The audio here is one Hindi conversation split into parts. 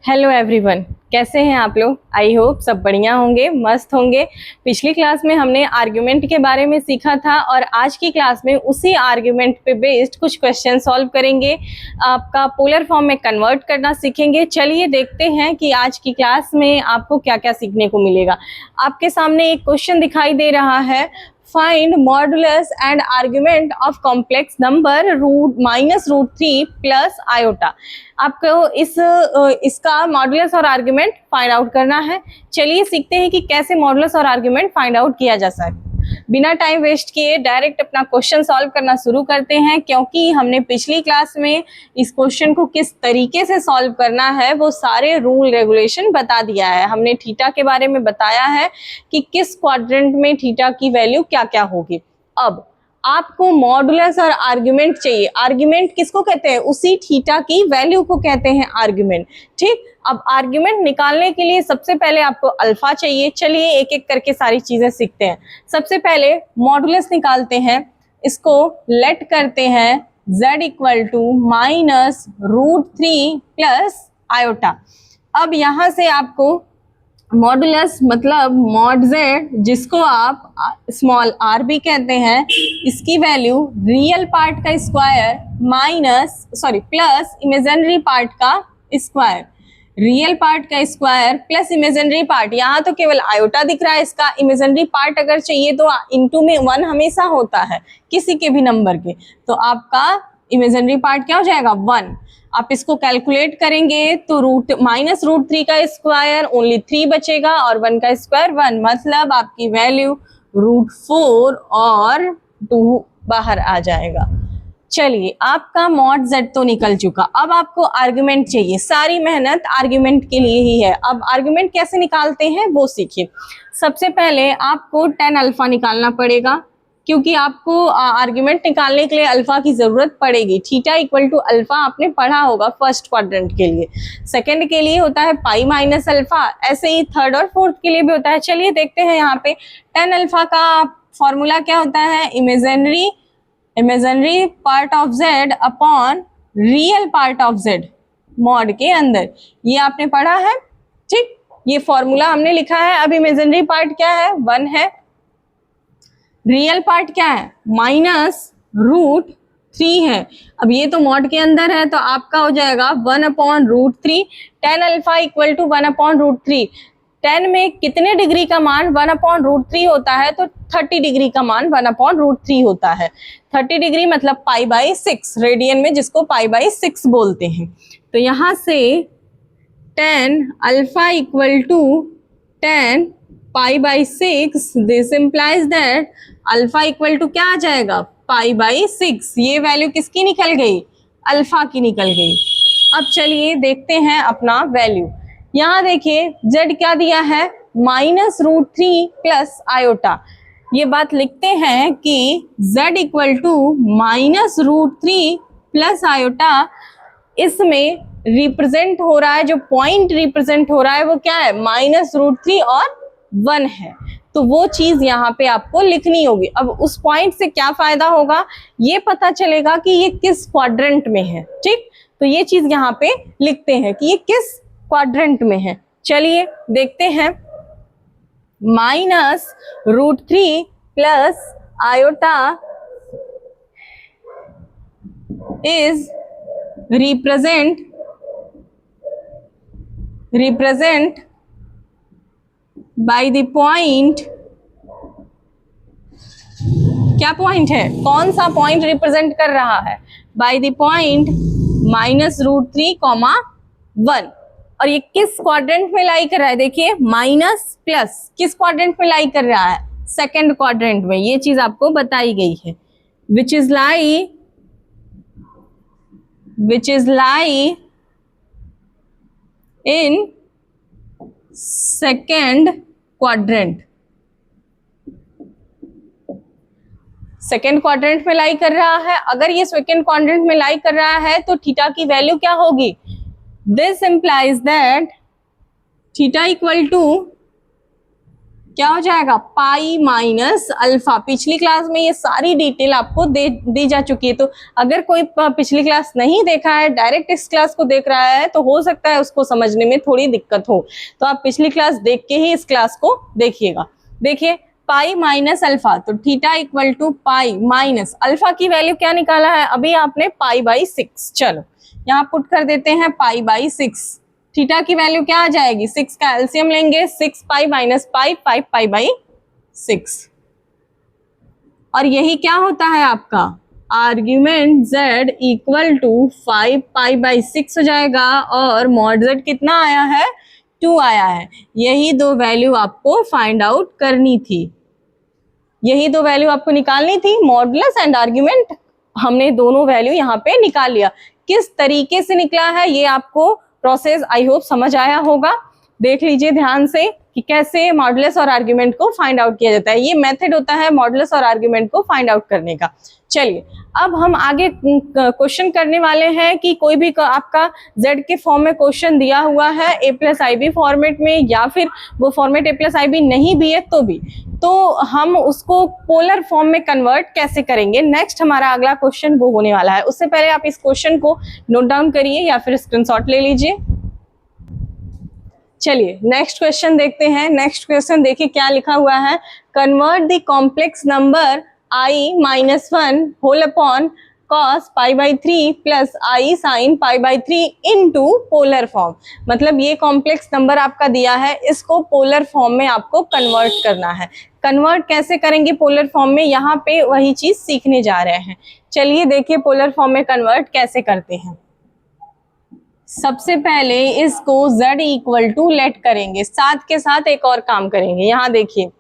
हेलो एवरीवन, कैसे हैं आप लोग। आई होप सब बढ़िया होंगे, मस्त होंगे। पिछली क्लास में हमने आर्ग्यूमेंट के बारे में सीखा था और आज की क्लास में उसी आर्ग्यूमेंट पे बेस्ड कुछ क्वेश्चन सॉल्व करेंगे, आपका पोलर फॉर्म में कन्वर्ट करना सीखेंगे। चलिए देखते हैं कि आज की क्लास में आपको क्या क्या सीखने को मिलेगा। आपके सामने एक क्वेश्चन दिखाई दे रहा है, find modulus and argument of complex number -√3 plus iota. आपको इसका मॉडुलस और आर्ग्यूमेंट फाइंड आउट करना है। चलिए सीखते हैं कि कैसे मॉडुलस और आर्ग्यूमेंट फाइंड आउट किया जा सकता है। बिना टाइम वेस्ट किए डायरेक्ट अपना क्वेश्चन सॉल्व करना शुरू करते हैं, क्योंकि हमने पिछली क्लास में इस क्वेश्चन को किस तरीके से सॉल्व करना है वो सारे रूल रेगुलेशन बता दिया है। हमने थीटा के बारे में बताया है कि किस क्वाड्रेंट में थीटा की वैल्यू क्या क्या होगी। अब आपको मॉडुलस और आर्ग्यूमेंट चाहिए। आर्ग्यूमेंट किसको कहते हैं? उसी थीटा की वैल्यू को कहते हैं आर्ग्यूमेंट। ठीक, अब आर्ग्यूमेंट निकालने के लिए सबसे पहले आपको अल्फा चाहिए। चलिए एक एक करके सारी चीजें सीखते हैं। सबसे पहले मॉडुलस निकालते हैं, इसको लेट करते हैं z equal to -√3 plus iota. अब यहां से आपको मॉडुलस मतलब मॉड z, जिसको आप स्मॉल r भी कहते हैं, इसकी वैल्यू रियल पार्ट का स्क्वायर प्लस इमेजिनरी पार्ट का स्क्वायर। रियल पार्ट का स्क्वायर प्लस इमेजिनरी पार्ट, यहाँ तो केवल आयोटा दिख रहा है, इसका इमेजिनरी पार्ट अगर चाहिए तो इनटू में 1 हमेशा होता है किसी के भी नंबर के, तो आपका इमेजिनरी पार्ट क्या हो जाएगा? 1। आप इसको कैलकुलेट करेंगे तो -√3 का स्क्वायर ओनली 3 बचेगा और 1 का स्क्वायर 1, मतलब आपकी वैल्यू √4 और 2 बाहर आ जाएगा। चलिए आपका मॉड z तो निकल चुका, अब आपको आर्ग्यूमेंट चाहिए। सारी मेहनत आर्ग्यूमेंट के लिए ही है। अब आर्ग्यूमेंट कैसे निकालते हैं वो सीखिए। सबसे पहले आपको tan अल्फा निकालना पड़ेगा, क्योंकि आपको आर्ग्यूमेंट निकालने के लिए अल्फा की जरूरत पड़ेगी। थीटा इक्वल टू अल्फा आपने पढ़ा होगा फर्स्ट क्वाड्रेंट के लिए। सेकंड के लिए होता है पाई माइनस अल्फा, ऐसे ही थर्ड और फोर्थ के लिए भी होता है। चलिए देखते हैं यहाँ पे tan अल्फा का फॉर्मूला क्या होता है? Imaginary part of z upon real part of z mod के अंदर, ये आपने पढ़ा है। ठीक, ये फॉर्मूला हमने लिखा है। अब इमेजिनरी पार्ट क्या है? 1 है। रियल पार्ट क्या है? -√3 है। अब ये तो मॉड के अंदर है तो आपका हो जाएगा 1/√3। tan alpha equal to 1/√3। 10 में कितने डिग्री का मान 1/√3 होता है? तो 30 डिग्री का मान 1/√3 होता है। 30 डिग्री मतलब π/6 रेडियन में, जिसको π/6 बोलते हैं। तो यहाँ से tan alpha equal to tan π/6, this implies that alpha equal to क्या आ जाएगा? π/6। ये वैल्यू किसकी निकल गई? अल्फा की निकल गई। अब चलिए देखते हैं अपना वैल्यू। यहाँ देखिए z क्या दिया है? -√3 प्लस आयोटा। ये बात लिखते हैं कि z equal to -√3 plus iota, इसमें रिप्रेजेंट हो रहा है, जो पॉइंट रिप्रेजेंट हो रहा है वो क्या है? -√3 और 1 है। तो वो चीज यहाँ पे आपको लिखनी होगी। अब उस पॉइंट से क्या फायदा होगा? ये पता चलेगा कि ये किस क्वाड्रेंट में है। ठीक, तो ये चीज यहाँ पे लिखते हैं कि ये किस क्वाड्रेंट में है। चलिए देखते हैं। -√3 plus iota is represent by the point. क्या पॉइंट है? कौन सा पॉइंट रिप्रेजेंट कर रहा है? By the point -√3, 1। और ये किस क्वाड्रेंट में लाई कर रहा है? देखिए माइनस प्लस किस क्वाड्रेंट में लाई कर रहा है? सेकंड क्वाड्रेंट में। ये चीज आपको बताई गई है, which is lie in second quadrant. Second quadrant में लाई कर रहा है। अगर ये सेकेंड क्वाड्रेंट में लाई कर रहा है तो थीटा की वैल्यू क्या होगी? This implies that theta equal to क्या हो जाएगा, पाई माइनस अल्फा। पिछली क्लास में ये सारी डिटेल आपको दी जा चुकी है, तो अगर कोई पिछली क्लास नहीं देखा है, डायरेक्ट इस क्लास को देख रहा है, तो हो सकता है उसको समझने में थोड़ी दिक्कत हो, तो आप पिछली क्लास देख के ही इस क्लास को देखिएगा। देखिए पाई माइनस अल्फा, तो theta equal to pi minus alpha की वैल्यू क्या निकाला है अभी आपने, पाई बाई 6। चलो यहाँ पुट कर देते हैं पाई बाई 6। थीटा की वैल्यू क्या आ जाएगी, 6 का एलसीएम लेंगे, 6 pi minus pi, 5 pi by 6। और यही क्या होता है आपका argument z equal to 5 pi by 6 हो जाएगा, और मॉड z कितना आया है, 2 आया है। यही दो वैल्यू आपको फाइंड आउट करनी थी, यही दो वैल्यू आपको निकालनी थी, मॉडुलस एंड आर्ग्यूमेंट। हमने दोनों वैल्यू यहाँ पे निकाल लिया। किस तरीके से निकला है ये आपको प्रोसेस आई होप समझ आया होगा। देख लीजिए ध्यान से कि कैसे मॉडुलस और आर्ग्यूमेंट को फाइंड आउट किया जाता है। ये मेथड होता है मॉडुलस और आर्ग्यूमेंट को फाइंड आउट करने का। चलिए अब हम आगे क्वेश्चन करने वाले हैं कि कोई भी आपका z के फॉर्म में क्वेश्चन दिया हुआ है a plus I B format में, या फिर वो format a plus I B नहीं भी है तो भी, तो हम उसको पोलर फॉर्म में कन्वर्ट कैसे करेंगे, नेक्स्ट हमारा अगला क्वेश्चन वो होने वाला है। उससे पहले आप इस क्वेश्चन को नोट डाउन करिए या फिर स्क्रीनशॉट ले लीजिए। चलिए नेक्स्ट क्वेश्चन देखते हैं। नेक्स्ट क्वेश्चन देखिए क्या लिखा हुआ है, convert the complex number i minus 1 whole upon cos pi by 3 plus i sine pi by 3 into polar form. मतलब ये कॉम्प्लेक्स नंबर आपका दिया है, इसको पोलर फॉर्म में आपको कन्वर्ट करना है। कन्वर्ट कैसे करेंगे पोलर फॉर्म में, यहाँ पे वही चीज सीखने जा रहे हैं। चलिए देखिए पोलर फॉर्म में कन्वर्ट कैसे करते हैं। सबसे पहले इसको z इक्वल टू लेट करेंगे, साथ के साथ एक और काम करेंगे। यहाँ देखिए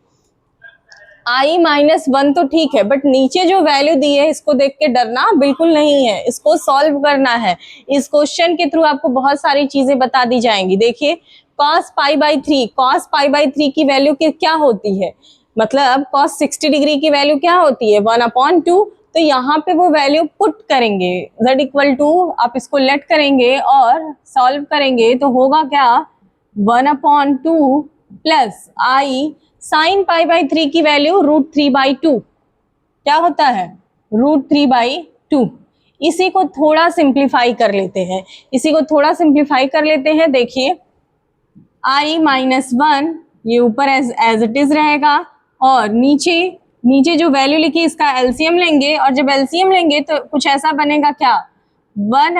i माइनस 1 तो ठीक है, बट नीचे जो वैल्यू दी है इसको देख के डरना बिल्कुल नहीं है, इसको सॉल्व करना है। इस क्वेश्चन के थ्रू आपको बहुत सारी चीजें बता दी जाएंगी। देखिए cos pi by 3, cos pi by 3 की वैल्यू क्या होती है, मतलब cos 60 डिग्री की वैल्यू क्या होती है, 1/2। तो यहाँ पे वो वैल्यू पुट करेंगे, z इक्वल टू आप इसको लेट करेंगे और सॉल्व करेंगे तो होगा क्या, 1/2 plus i sine pi by 3 की वैल्यू √3/2 क्या होता है, √3/2। इसी को थोड़ा सिंप्लीफाई कर लेते हैं, इसी को थोड़ा सिंप्लीफाई कर लेते हैं। देखिए i माइनस 1 ये ऊपर एज इट इज रहेगा, और नीचे जो वैल्यू लिखी इसका एलसीएम लेंगे, और जब एलसीएम लेंगे तो कुछ ऐसा बनेगा क्या, 1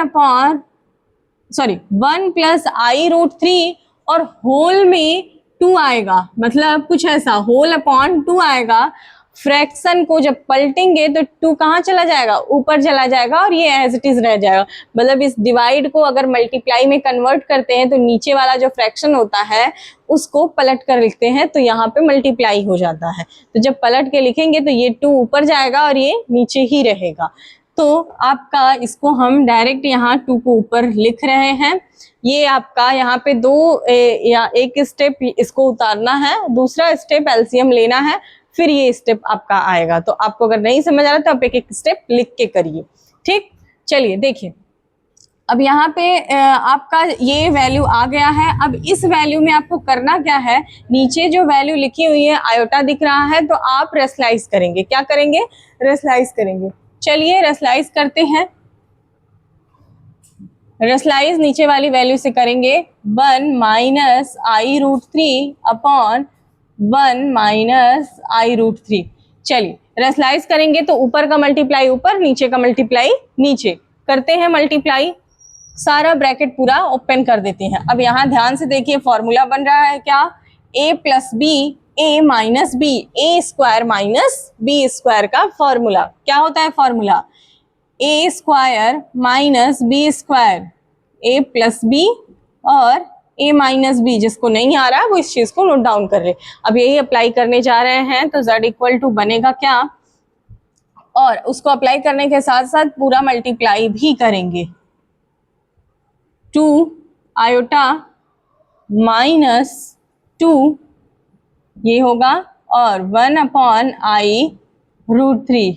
प्लस i√3 और होल में 2 आएगा, मतलब कुछ ऐसा होल अपॉन 2 आएगा। फ्रैक्शन को जब पलटेंगे तो 2 कहाँ चला जाएगा, ऊपर चला जाएगा, और ये एज इट इज रह जाएगा। मतलब इस डिवाइड को अगर मल्टीप्लाई में कन्वर्ट करते हैं तो नीचे वाला जो फ्रैक्शन होता है उसको पलट कर लिखते हैं, तो यहाँ पे मल्टीप्लाई हो जाता है। तो जब पलट के लिखेंगे तो ये 2 ऊपर जाएगा और ये नीचे ही रहेगा। तो आपका इसको हम डायरेक्ट यहाँ 2 को ऊपर लिख रहे हैं। ये आपका यहाँ पे एक स्टेप इसको उतारना है, दूसरा स्टेप एलसीएम लेना है, फिर ये स्टेप आपका आएगा। तो आपको अगर नहीं समझ आ रहा तो आप एक स्टेप लिख के करिए, ठीक। चलिए देखिए अब यहाँ पे आपका ये वैल्यू आ गया है। अब इस वैल्यू में आपको करना क्या है, नीचे जो वैल्यू लिखी हुई है आयोटा दिख रहा है, तो आप रेशलाइज करेंगे। क्या करेंगे, रेशलाइज करेंगे। चलिए रेशलाइज करते हैं। रेशलाइज नीचे वाली वैल्यू से करेंगे 1 minus i√3 upon 1 minus i√3। चलिए रेशलाइज करेंगे तो ऊपर का मल्टीप्लाई ऊपर, नीचे का मल्टीप्लाई नीचे। करते हैं मल्टीप्लाई, सारा ब्रैकेट पूरा ओपन कर देते हैं। अब यहाँ ध्यान से देखिए फॉर्मूला बन रहा है क्या, a plus B a minus B, a square minus B square का फॉर्मूला क्या होता है, formula a square minus B square, a plus B और a माइनस बी। जिसको नहीं आ रहा है वो इस चीज को नोट डाउन कर ले। अब यही अप्लाई करने जा रहे हैं, तो z इक्वल टू बनेगा क्या, और उसको अप्लाई करने के साथ साथ पूरा मल्टीप्लाई भी करेंगे। 2 आयोटा माइनस 2 ये होगा, और 1/i√3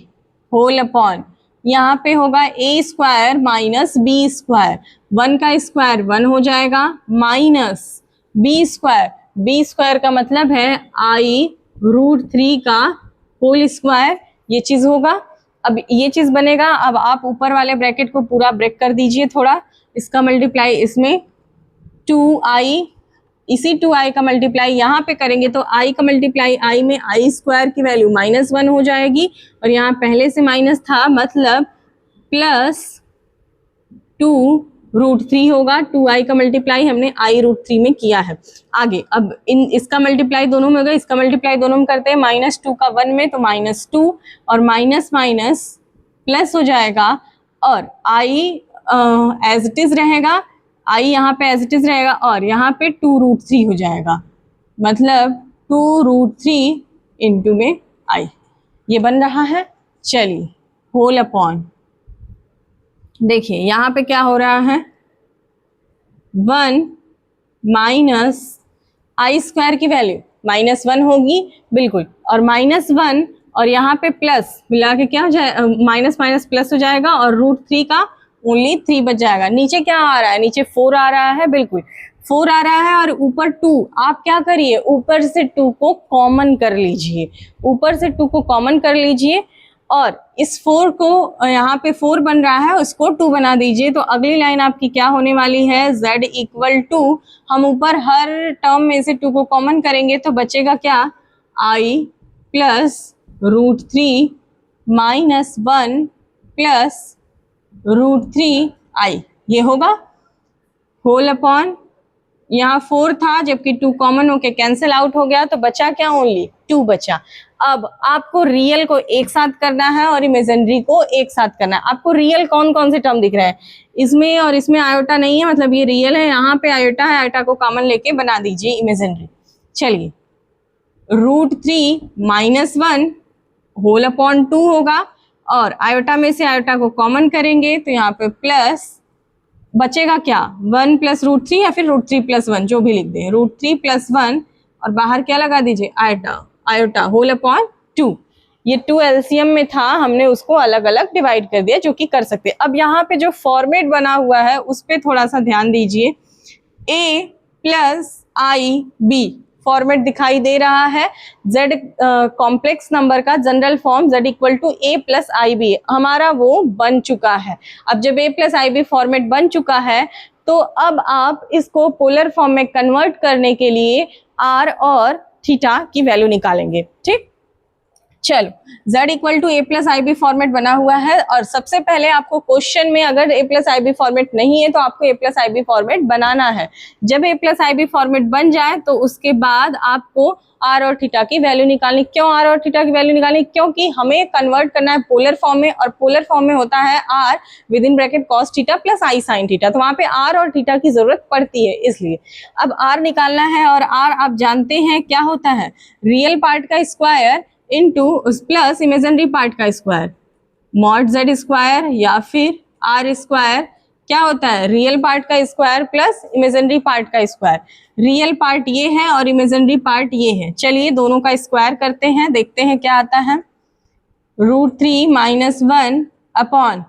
होल अपॉन यहाँ पे होगा a square minus B square, 1 का स्क्वायर 1 हो जाएगा, माइनस बी स्क्वायर का मतलब है i √3 का होल स्क्वायर, ये चीज होगा। अब ये चीज बनेगा। अब आप ऊपर वाले ब्रैकेट को पूरा ब्रेक कर दीजिए थोड़ा, इसका मल्टीप्लाई इसमें 2i, इसी 2i का मल्टीप्लाई यहाँ पे करेंगे तो i का मल्टीप्लाई i में i² की वैल्यू -1 हो जाएगी, और यहाँ पहले से माइनस था मतलब +2√3 होगा। 2i का मल्टीप्लाई हमने i√3 में किया है। आगे अब इसका मल्टीप्लाई दोनों में होगा, इसका मल्टीप्लाई दोनों में करते हैं। -2 का 1 में तो -2, और माइनस माइनस प्लस हो जाएगा, और i एज इट इज रहेगा, i यहाँ पे एज इट इज रहेगा, और यहाँ पे 2√3 हो जाएगा, मतलब 2√3 इंटू में i, ये बन रहा है। चलिए होल अपॉन, देखिए यहाँ पे क्या हो रहा है, 1 माइनस i² की वैल्यू -1 होगी बिल्कुल, और -1 और यहाँ पे प्लस मिला के क्या हो जाए, माइनस माइनस प्लस हो जाएगा, और √3 का ओनली 3 बच जाएगा। नीचे क्या आ रहा है, नीचे 4 आ रहा है, बिल्कुल 4 आ रहा है, और ऊपर 2। आप क्या करिए, ऊपर से 2 को कॉमन कर लीजिए, ऊपर से 2 को कॉमन कर लीजिए, और इस 4 को, यहाँ पे 4 बन रहा है, उसको 2 बना दीजिए। तो अगली लाइन आपकी क्या होने वाली है, z = हम ऊपर हर टर्म में से 2 को कॉमन करेंगे तो बचेगा क्या, i + √3 - 1 + √3i, ये होगा होल अपॉन, यहाँ 4 था जबकि 2 कॉमन होके कैंसिल आउट हो गया, तो बचा क्या, ओनली 2 बचा। अब आपको रियल को एक साथ करना है और इमेजिनरी को एक साथ करना है। आपको रियल कौन कौन से टर्म दिख रहे हैं, इसमें और इसमें आयोटा नहीं है, मतलब ये रियल है, यहाँ पे आयोटा है, आयोटा को कॉमन लेके बना दीजिए इमेजिनरी। चलिए √3 - 1 होल अपॉन 2 होगा, और आयोटा में से आयोटा को कॉमन करेंगे तो यहाँ पे प्लस बचेगा क्या, 1 + √3 या फिर √3 + 1, जो भी लिख दें, √3 + 1, और बाहर क्या लगा दीजिए, आयोटा, आयोटा होल अपॉन 2। ये 2 एलसीएम में था, हमने उसको अलग अलग डिवाइड कर दिया, जो कि कर सकते हैं। अब यहाँ पे जो फॉर्मेट बना हुआ है उस पर थोड़ा सा ध्यान दीजिए, a + ib फॉर्मेट दिखाई दे रहा है। z कॉम्प्लेक्स नंबर का general form z = a + ib हमारा वो बन चुका है। अब जब a + ib फॉर्मेट बन चुका है तो अब आप इसको पोलर फॉर्म में कन्वर्ट करने के लिए r और थीटा की वैल्यू निकालेंगे। ठीक, चलो z = a + ib फॉर्मेट बना हुआ है, और सबसे पहले आपको क्वेश्चन में अगर a + ib फॉर्मेट नहीं है तो आपको a + ib फॉर्मेट बनाना है। जब a + ib फॉर्मेट बन जाए तो उसके बाद आपको r और थीटा की वैल्यू निकालनी। क्यों r और थीटा की वैल्यू निकालनी, क्योंकि हमें कन्वर्ट करना है पोलर फॉर्म में, और पोलर फॉर्म में होता है r within bracket cos theta + i sin theta, तो वहां पे r और थीटा की जरूरत पड़ती है, इसलिए अब r निकालना है। और r आप जानते हैं क्या होता है, रियल पार्ट का square into plus imaginary part का स्क्वायर, मॉड z² या फिर r², क्या होता है, रियल पार्ट का स्क्वायर प्लस इमेजिनरी पार्ट का स्क्वायर। रियल पार्ट ये है और इमेजिनरी पार्ट ये है। चलिए दोनों का स्क्वायर करते हैं, देखते हैं क्या आता है। √3 - 1 अपॉन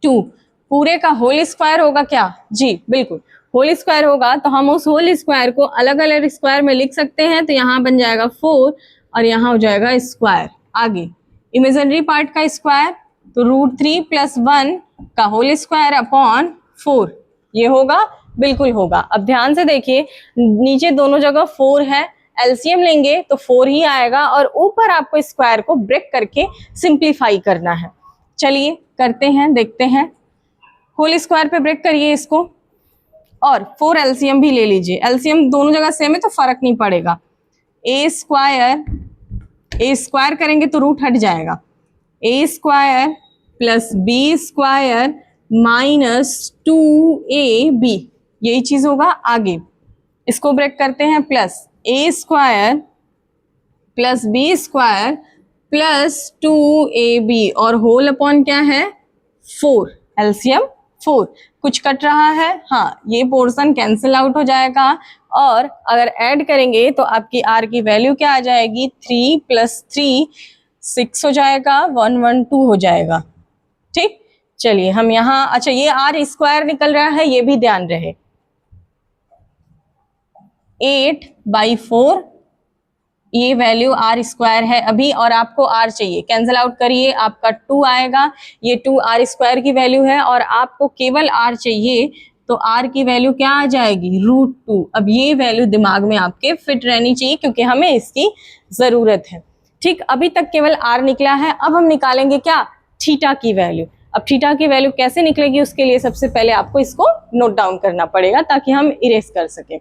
2 पूरे का होल स्क्वायर होगा क्या, जी बिल्कुल होल स्क्वायर होगा। तो हम उस होल स्क्वायर को अलग अलग स्क्वायर में लिख सकते हैं, तो यहाँ बन जाएगा 4 और यहाँ हो जाएगा स्क्वायर। आगे इमेजिनरी पार्ट का स्क्वायर, तो √3 + 1 का होल स्क्वायर अपॉन 4, ये होगा, बिल्कुल होगा। अब ध्यान से देखिए, नीचे दोनों जगह 4 है, एलसीएम लेंगे तो 4 ही आएगा, और ऊपर आपको स्क्वायर को ब्रेक करके सिंप्लीफाई करना है। चलिए करते हैं, देखते हैं। होल स्क्वायर पे ब्रेक करिए इसको, और 4 एलसीएम भी ले लीजिए। एलसीएम दोनों जगह सेम है तो फर्क नहीं पड़ेगा। a स्क्वायर करेंगे तो रूट हट जाएगा, a² + b² - 2ab, यही चीज होगा। आगे इसको ब्रेक करते हैं, प्लस a² + b² + 2ab, और होल अपॉन क्या है, 4, एलसीएम 4। कुछ कट रहा है, हाँ ये पोर्शन कैंसिल आउट हो जाएगा, और अगर ऐड करेंगे तो आपकी r की वैल्यू क्या आ जाएगी, 3 + 3 6 हो जाएगा, 112 हो जाएगा। ठीक, चलिए हम यहाँ, अच्छा ये r² निकल रहा है, ये भी ध्यान रहे। 8/4 ये वैल्यू आर स्क्वायर है अभी, और आपको आर चाहिए, कैंसिल आउट करिए, आपका 2 आएगा, ये 2 आर स्क्वायर की वैल्यू है, और आपको केवल आर चाहिए, तो आर की वैल्यू क्या आ जाएगी, √2। अब ये वैल्यू दिमाग में आपके फिट रहनी चाहिए क्योंकि हमें इसकी जरूरत है। ठीक, अभी तक केवल आर निकला है, अब हम निकालेंगे क्या, थीटा की वैल्यू। अब थीटा की वैल्यू कैसे निकलेगी, उसके लिए सबसे पहले आपको इसको नोट डाउन करना पड़ेगा ताकि हम इरेज कर सकें।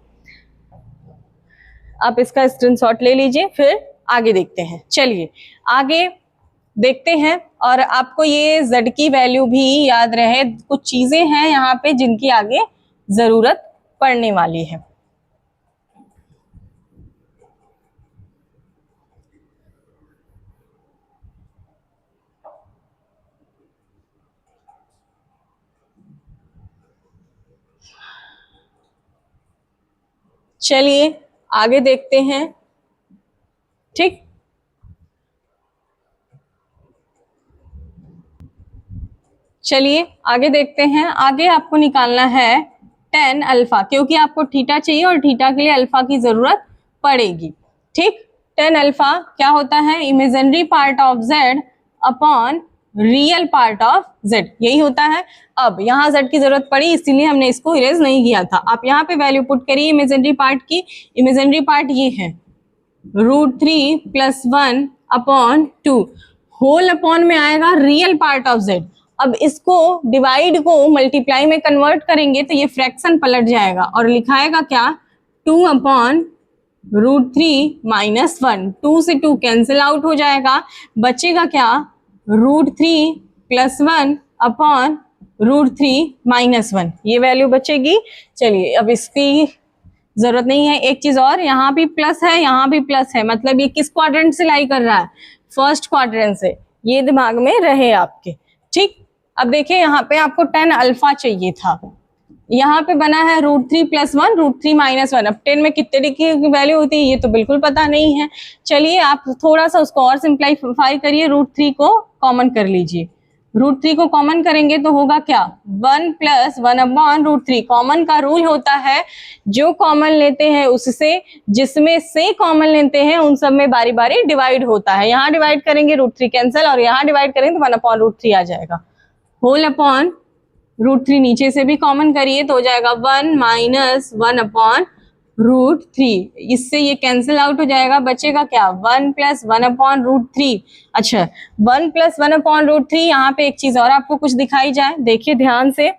आप इसका स्क्रीनशॉट ले लीजिए, फिर आगे देखते हैं। चलिए आगे देखते हैं, और आपको ये z की वैल्यू भी याद रहे, कुछ चीजें हैं यहाँ पे जिनकी आगे जरूरत पड़ने वाली है। चलिए आगे देखते हैं। ठीक, चलिए आगे देखते हैं। आगे आपको निकालना है tan अल्फा, क्योंकि आपको थीटा चाहिए और थीटा के लिए अल्फा की जरूरत पड़ेगी। ठीक, tan अल्फा क्या होता है, imaginary part of z upon real part of z, यही होता है। अब यहाँ z की जरूरत पड़ी इसीलिए हमने इसको इरेज नहीं किया था। आप यहाँ पे वैल्यू पुट करिए इमेजिनरी पार्ट की। इमेजिनरी पार्ट ये है √3 + 1 अपॉन 2, होल अपॉन में आएगा रियल पार्ट ऑफ z। अब इसको डिवाइड को मल्टीप्लाई में कन्वर्ट करेंगे तो ये फ्रैक्शन पलट जाएगा और लिखाएगा क्या, 2 अपॉन √3 - 1। 2 से 2 कैंसिल आउट हो जाएगा, बचेगा क्या, √3 + 1 अपॉन √3 - 1, ये वैल्यू बचेगी। चलिए अब इसकी जरूरत नहीं है। एक चीज और, यहाँ भी प्लस है, यहाँ भी प्लस है, मतलब ये किस क्वाड्रेंट से लाई कर रहा है, फर्स्ट क्वाड्रेंट से, ये दिमाग में रहे आपके। ठीक, अब देखिए यहाँ पे आपको tan अल्फा चाहिए था, यहाँ पे बना है √3 + 1 √3 - 1। अब 10 में कितने डिग्री की वैल्यू होती है ये तो बिल्कुल पता नहीं है। चलिए आप थोड़ा सा उसको और सिंप्लीफाई करिए, √3 को कॉमन कर लीजिए। √3 को कॉमन करेंगे तो होगा क्या, 1 + 1/√3। कॉमन का रूल होता है जो कॉमन लेते हैं उससे, जिसमें से कॉमन लेते हैं उन सब में बारी बारी डिवाइड होता है। यहाँ डिवाइड करेंगे √3 कैंसिल, और यहाँ डिवाइड करेंगे तो 1/√3 आ जाएगा। होल अपॉन √3 नीचे से भी कॉमन करिए तो हो जाएगा 1 - 1/√3। इससे ये कैंसिल आउट हो जाएगा, बचेगा क्या, 1 + 1/√3। अच्छा, 1 + 1/√3। यहाँ पे एक चीज और आपको कुछ दिखाई जाए, देखिए ध्यान से।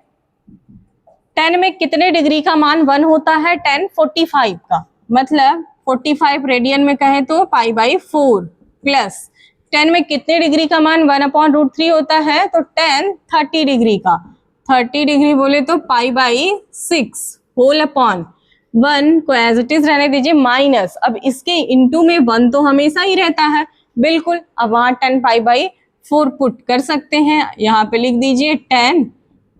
10 में कितने डिग्री का मान 1 होता है, tan 45 का, मतलब 45 रेडियन में कहें तो π/4, प्लस 10 में कितने डिग्री का मान 1/√3 होता है, तो tan 30 डिग्री का, 30 डिग्री बोले तो π/6 होल अपॉन 1 को एज इट इज रहने दीजिए माइनस। अब इसके इनटू में 1 तो हमेशा ही रहता है, बिल्कुल। अब वहां 10 π/4 पुट कर सकते हैं, यहाँ पे लिख दीजिए 10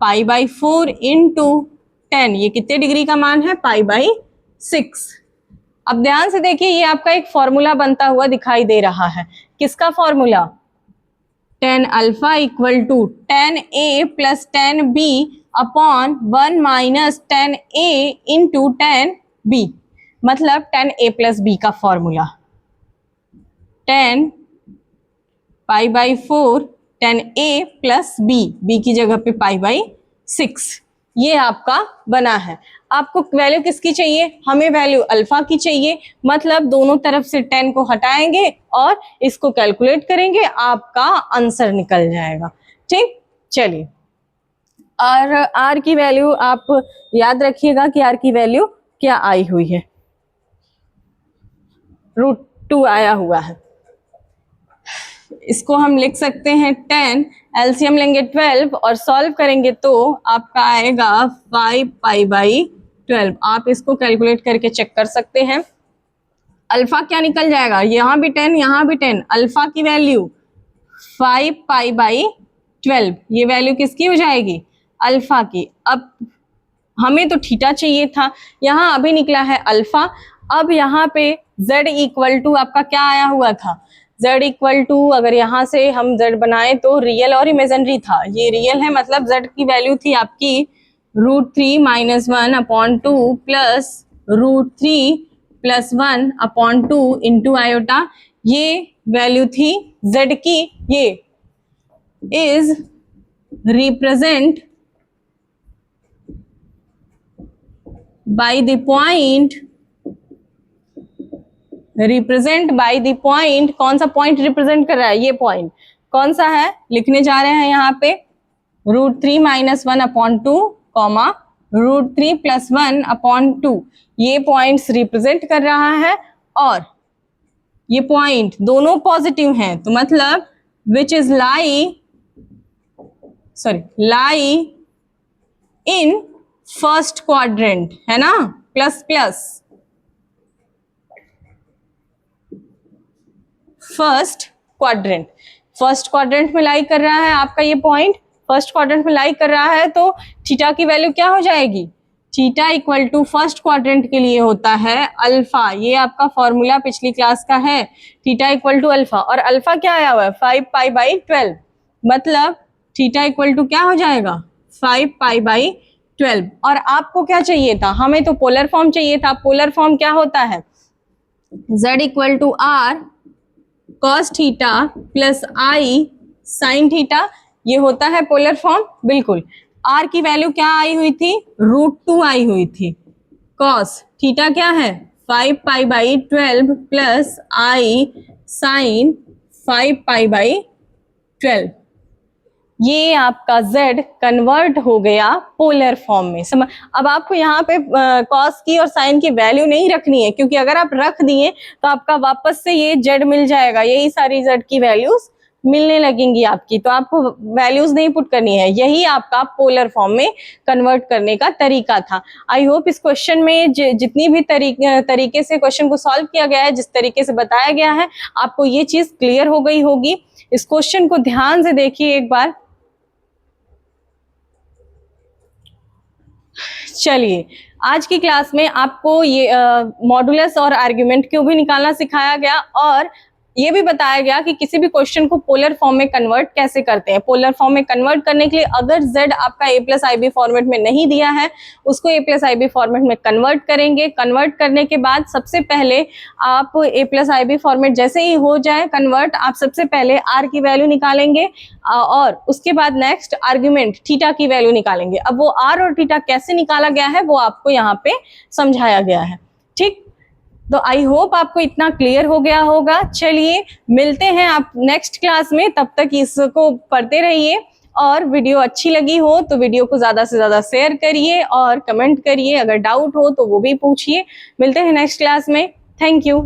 π/4 इंटू 10, ये कितने डिग्री का मान है, π/6। अब ध्यान से देखिए, ये आपका एक फॉर्मूला बनता हुआ दिखाई दे रहा है। किसका formula, tan alpha = tan A + tan B upon 1 - tan A into tan B, मतलब tan A + B का formula, tan π/4 tan A + B की जगह पे π/6, ये आपका बना है। आपको वैल्यू किसकी चाहिए, हमें वैल्यू अल्फा की चाहिए, मतलब दोनों तरफ से 10 को हटाएंगे और इसको कैलकुलेट करेंगे, आपका आंसर निकल जाएगा। ठीक, चलिए और आर की वैल्यू आप याद रखिएगा कि आर की वैल्यू क्या आई हुई है, √2 आया हुआ है। इसको हम लिख सकते हैं 10, एलसीएम लेंगे 12 और सॉल्व करेंगे तो आपका आएगा 5 π/12। आप इसको कैलकुलेट करके चेक कर सकते हैं। अल्फा क्या निकल जाएगा, यहाँ भी 10 यहाँ भी 10, अल्फा की वैल्यू 5 π/12, ये वैल्यू किसकी हो जाएगी, अल्फा की। अब हमें तो थीटा चाहिए था, यहाँ अभी निकला है अल्फा। अब यहाँ पे z = आपका क्या आया हुआ था, z = अगर यहाँ से हम z बनाए तो रियल और इमेजिनरी था, ये रियल है, मतलब z की वैल्यू थी आपकी √3 - 1/2 प्लस √3 +1/2 इंटू आयोटा, ये वैल्यू थी z की, ये is represent by the point, represent by the point, कौन सा पॉइंट रिप्रेजेंट कर रहा है, ये पॉइंट कौन सा है, लिखने जा रहे हैं यहाँ पे √3 - 1/2 कॉमा √3 + 1/2, ये पॉइंट्स रिप्रेजेंट कर रहा है और ये पॉइंट दोनों पॉजिटिव हैं, तो मतलब which is lie in first quadrant, है ना, प्लस प्लस फर्स्ट क्वाड्रेंट में लाई कर रहा है आपका ये पॉइंट, फर्स्ट क्वाड्रेंट में लाई कर रहा है, तो थीटा की वैल्यू क्या हो जाएगी, theta equal to first quadrant के लिए होता है अल्फा, ये आपका फॉर्मूला पिछली क्लास का है, थीटा इक्वल टू अल्फा, और अल्फा क्या आया हुआ है 5π/12, मतलब थीटा इक्वल टू क्या हो जाएगा 5π/12। और आपको क्या चाहिए था, हमें तो पोलर फॉर्म चाहिए था, पोलर फॉर्म क्या होता है, z equal to r cos theta plus i sin theta, ये होता है पोलर फॉर्म, बिल्कुल। r की वैल्यू क्या आई हुई थी, √2 आई हुई थी, cos थीटा क्या है 5π/12 प्लस i sin 5π/12, ये आपका z कन्वर्ट हो गया पोलर फॉर्म में। समझ, अब आपको यहाँ पे cos की और sin की वैल्यू नहीं रखनी है, क्योंकि अगर आप रख दिए तो आपका वापस से ये z मिल जाएगा, यही सारी z की वैल्यूज मिलने लगेंगी आपकी, तो आपको वैल्यूज नहीं पुट करनी है, यही आपका पोलर फॉर्म में कन्वर्ट करने का तरीका था। आई होप इस क्वेश्चन में जितनी भी तरीके से क्वेश्चन को सॉल्व किया गया है, जिस तरीके से बताया गया है, आपको ये चीज क्लियर हो गई होगी। इस क्वेश्चन को ध्यान से देखिए एक बार। चलिए, आज की क्लास में आपको ये मॉडुलस और आर्ग्यूमेंट क्यों भी निकालना सिखाया गया, और ये भी बताया गया कि किसी भी क्वेश्चन को पोलर फॉर्म में कन्वर्ट कैसे करते हैं। पोलर फॉर्म में कन्वर्ट करने के लिए अगर z आपका a+ib फॉर्मेट में नहीं दिया है, उसको a+ib फॉर्मेट में कन्वर्ट करेंगे। कन्वर्ट करने के बाद सबसे पहले आप a+ib फॉर्मेट जैसे ही हो जाए कन्वर्ट, आप सबसे पहले r की वैल्यू निकालेंगे और उसके बाद नेक्स्ट आर्ग्यूमेंट थीटा की वैल्यू निकालेंगे। अब वो r और थीटा कैसे निकाला गया है वो आपको यहाँ पे समझाया गया है, ठीक। तो आई होप आपको इतना क्लियर हो गया होगा। चलिए मिलते हैं आप नेक्स्ट क्लास में, तब तक इसको पढ़ते रहिए, और वीडियो अच्छी लगी हो तो वीडियो को ज़्यादा से ज़्यादा शेयर करिए और कमेंट करिए, अगर डाउट हो तो वो भी पूछिए। मिलते हैं नेक्स्ट क्लास में, थैंक यू।